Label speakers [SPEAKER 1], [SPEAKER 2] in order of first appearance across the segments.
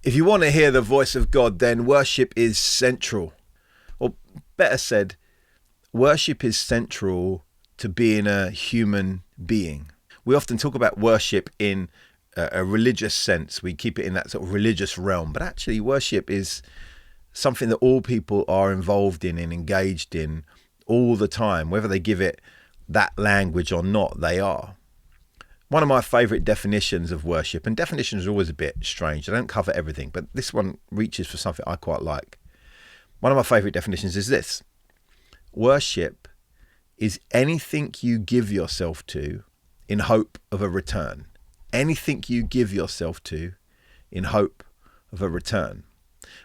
[SPEAKER 1] If you want to hear the voice of God, then worship is central. Or better said, worship is central to being a human being. We often talk about worship in a religious sense. We keep it in that sort of religious realm. But actually, worship is something that all people are involved in and engaged in all the time. Whether they give it that language or not, they are. One of my favourite definitions of worship, and definitions are always a bit strange. I don't cover everything, but this one reaches for something I quite like. One of my favourite definitions is this. Worship is anything you give yourself to in hope of a return. Anything you give yourself to in hope of a return.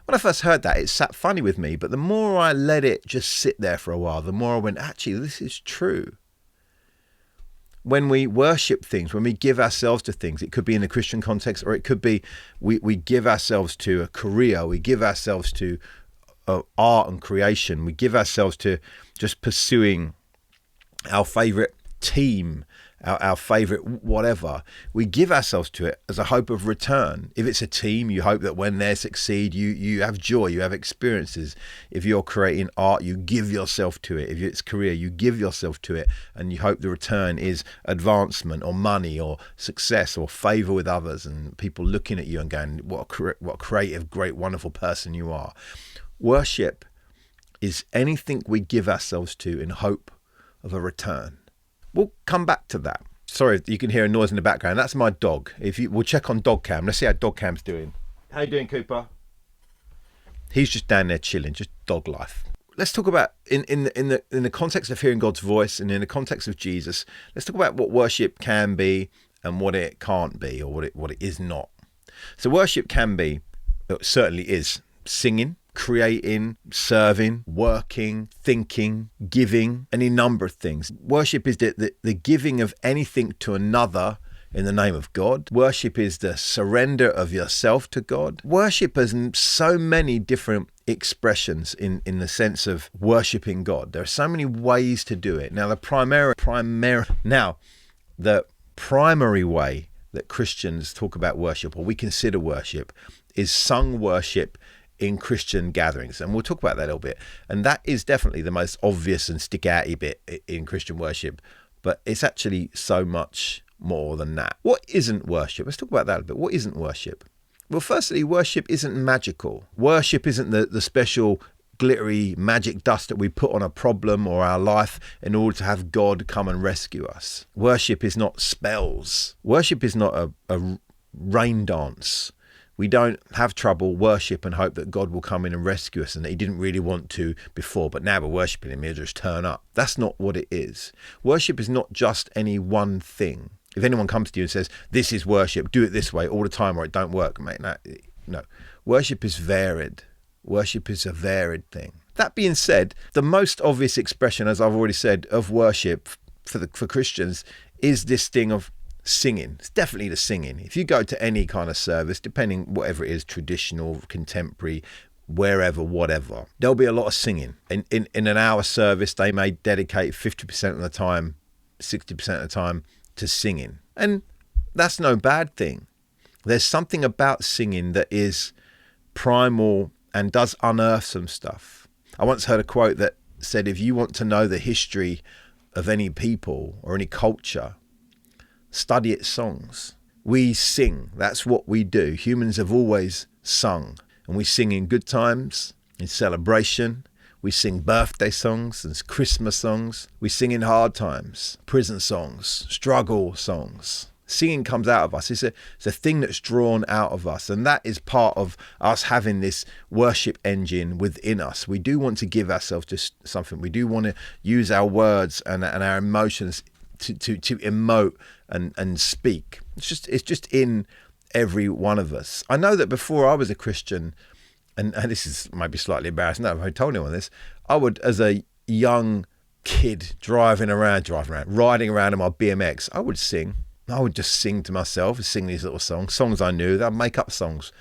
[SPEAKER 1] When I first heard that, it sat funny with me, but the more I let it just sit there for a while, the more I went, actually, this is true. When we worship things, when we give ourselves to things, it could be in a Christian context, or it could be we give ourselves to a career, we give ourselves to art and creation, we give ourselves to just pursuing our favourite team, our favourite whatever. We give ourselves to it as a hope of return. If it's a team, you hope that when they succeed, you have joy, you have experiences. If you're creating art, you give yourself to it. If it's career, you give yourself to it, and you hope the return is advancement or money or success or favour with others and people looking at you and going, what a creative, great, wonderful person you are. Worship is anything we give ourselves to in hope of a return. We'll come back to that. Sorry, you can hear a noise in the background. That's my dog. We'll check on dog cam. Let's see how dog cam's doing. How you doing, Cooper? He's just down there chilling, just dog life. Let's talk about in the context of hearing God's voice and in the context of Jesus. Let's talk about what worship can be and what it can't be, or what it is not. So worship can be, it certainly is, singing, creating, serving, working, thinking, giving, any number of things. Worship is the giving of anything to another in the name of God. Worship is the surrender of yourself to God. Worship has so many different expressions in the sense of worshiping God. There are so many ways to do it. Now, the primary way that Christians talk about worship, or we consider worship, is sung worship in Christian gatherings. And we'll talk about that a little bit. And that is definitely the most obvious and stick-outy bit in Christian worship. But it's actually so much more than that. What isn't worship? Let's talk about that a bit. What isn't worship? Well, firstly, worship isn't magical. Worship isn't the special glittery magic dust that we put on a problem or our life in order to have God come and rescue us. Worship is not spells. Worship is not a rain dance. We don't have trouble worship and hope that God will come in and rescue us, and that he didn't really want to before, but now we're worshipping him, he'll just turn up. That's not what it is. Worship is not just any one thing. If anyone comes to you and says, this is worship, do it this way all the time or it don't work, mate. No. Worship is varied. Worship is a varied thing. That being said, the most obvious expression, as I've already said, of worship for Christians is this thing of singing. It's definitely the singing. If you go to any kind of service, depending whatever it is, traditional, contemporary, wherever, whatever, there'll be a lot of singing. In an hour service, they may dedicate 50% of the time, 60% of the time to singing. And that's no bad thing. There's something about singing that is primal and does unearth some stuff. I once heard a quote that said, if you want to know the history of any people or any culture, study its songs. We sing. That's what we do. Humans have always sung. And we sing in good times, in celebration. We sing birthday songs and Christmas songs. We sing in hard times, prison songs, struggle songs. Singing comes out of us. It's a thing that's drawn out of us. And that is part of us having this worship engine within us. We do want to give ourselves to something. We do want to use our words and our emotions to emote and speak. It's just in every one of us. I know that before I was a Christian, and this is maybe slightly embarrassing, I haven't told anyone this, I would, as a young kid, riding around on my BMX, I would sing. I would just sing to myself, sing these little songs I knew. I'd make up songs.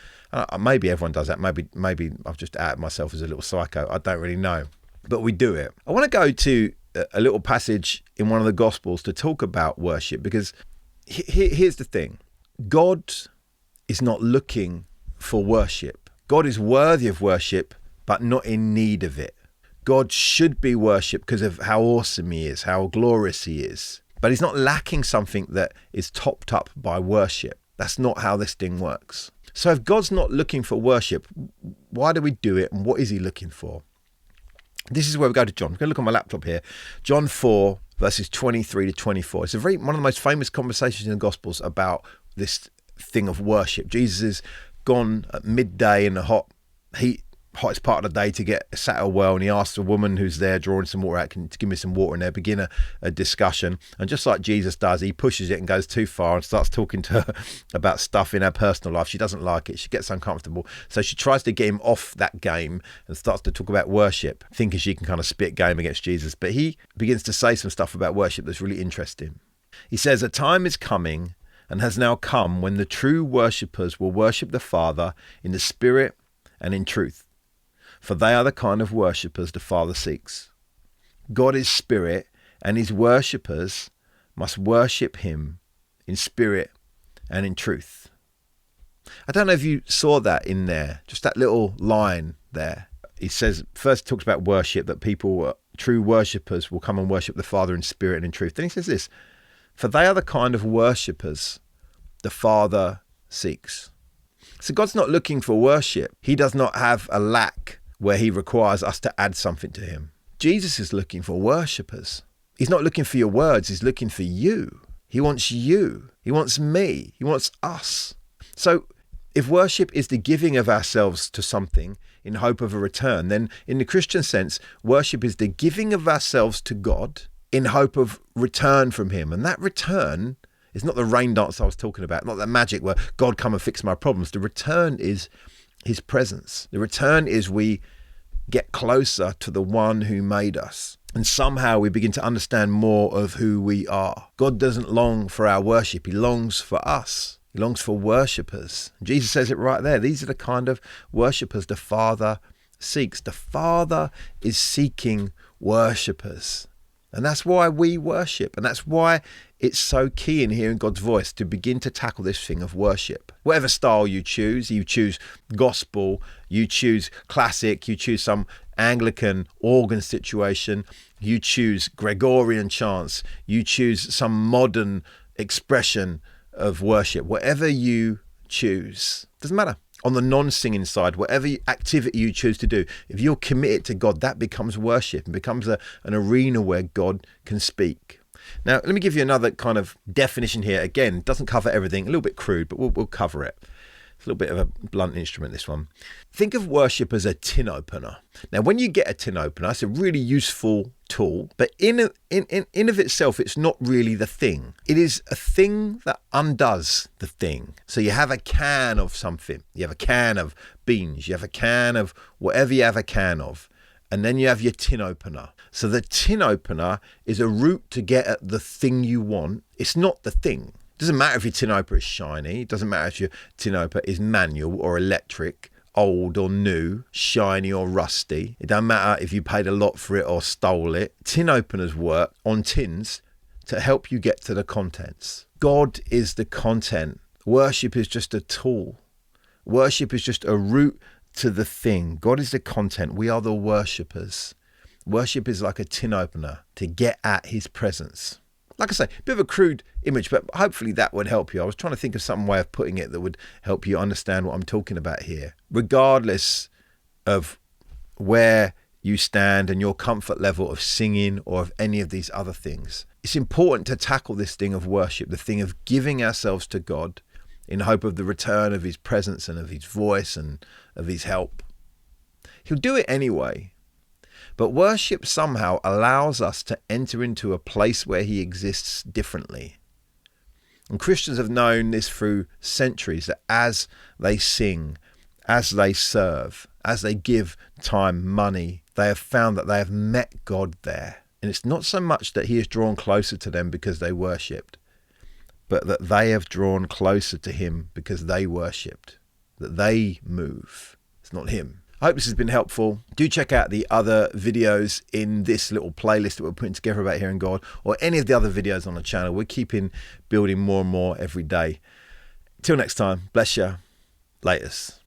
[SPEAKER 1] Maybe everyone does that. Maybe I've just outed myself as a little psycho. I don't really know. But we do it. I want to go to a little passage in one of the Gospels to talk about worship, because here's the thing. God is not looking for worship. God is worthy of worship, but not in need of it. God should be worshipped because of how awesome he is, how glorious he is. But he's not lacking something that is topped up by worship. That's not how this thing works. So if God's not looking for worship, why do we do it, and what is he looking for? This is where we go to John. I'm going to look on my laptop here. John 4, verses 23 to 24. It's one of the most famous conversations in the Gospels about this thing of worship. Jesus is gone at midday in the hottest part of the day to get sat at a well, and he asks a woman who's there drawing some water out, to give me some water, and they begin a discussion. And just like Jesus does, he pushes it and goes too far and starts talking to her about stuff in her personal life. She doesn't like it. She gets uncomfortable. So she tries to get him off that game and starts to talk about worship, thinking she can kind of spit game against Jesus. But he begins to say some stuff about worship that's really interesting. He says, "A time is coming and has now come when the true worshippers will worship the Father in the Spirit and in truth. For they are the kind of worshippers the Father seeks. God is spirit, and his worshippers must worship him in spirit and in truth." I don't know if you saw that in there, just that little line there. He says, first he talks about worship, that people, true worshippers, will come and worship the Father in spirit and in truth. Then he says this, "For they are the kind of worshippers the Father seeks." So God's not looking for worship. He does not have a lack where he requires us to add something to him. Jesus is looking for worshippers. He's not looking for your words. He's looking for you. He wants you. He wants me. He wants us. So if worship is the giving of ourselves to something in hope of a return, then in the Christian sense, worship is the giving of ourselves to God in hope of return from him. And that return is not the rain dance I was talking about, not that magic where God come and fix my problems. The return is his presence. The return is we get closer to the one who made us. And somehow we begin to understand more of who we are. God doesn't long for our worship. He longs for us. He longs for worshippers. Jesus says it right there. These are the kind of worshippers the Father seeks. The Father is seeking worshippers. And that's why we worship. And that's why it's so key in hearing God's voice to begin to tackle this thing of worship. Whatever style you choose gospel, you choose classic, you choose some Anglican organ situation, you choose Gregorian chants, you choose some modern expression of worship. Whatever you choose, doesn't matter. On the non-singing side, whatever activity you choose to do, if you're committed to God, that becomes worship and becomes an arena where God can speak. Now, let me give you another kind of definition here. Again, it doesn't cover everything, a little bit crude, but we'll cover it. It's a little bit of a blunt instrument, this one. Think of worship as a tin opener. Now, when you get a tin opener, it's a really useful tool, but in of itself, it's not really the thing. It is a thing that undoes the thing. So you have a can of something. You have a can of beans. You have a can of whatever you have a can of. And then you have your tin opener. So the tin opener is a route to get at the thing you want. It's not the thing. It doesn't matter if your tin opener is shiny. It doesn't matter if your tin opener is manual or electric, old or new, shiny or rusty. It doesn't matter if you paid a lot for it or stole it. Tin openers work on tins to help you get to the contents. God is the content. Worship is just a tool. Worship is just a route to the thing. God is the content. We are the worshippers. Worship is like a tin opener to get at his presence. Like I say, a bit of a crude image, but hopefully that would help you. I was trying to think of some way of putting it that would help you understand what I'm talking about here. Regardless of where you stand and your comfort level of singing or of any of these other things, it's important to tackle this thing of worship, the thing of giving ourselves to God in hope of the return of his presence and of his voice and of his help. He'll do it anyway. But worship somehow allows us to enter into a place where he exists differently. And Christians have known this through centuries, that as they sing, as they serve, as they give time, money, they have found that they have met God there. And it's not so much that he is drawn closer to them because they worshipped, but that they have drawn closer to him because they worshipped, that they move. It's not him. I hope this has been helpful. Do check out the other videos in this little playlist that we're putting together about hearing God, or any of the other videos on the channel. We're keeping building more and more every day. Till next time, bless you. Laters.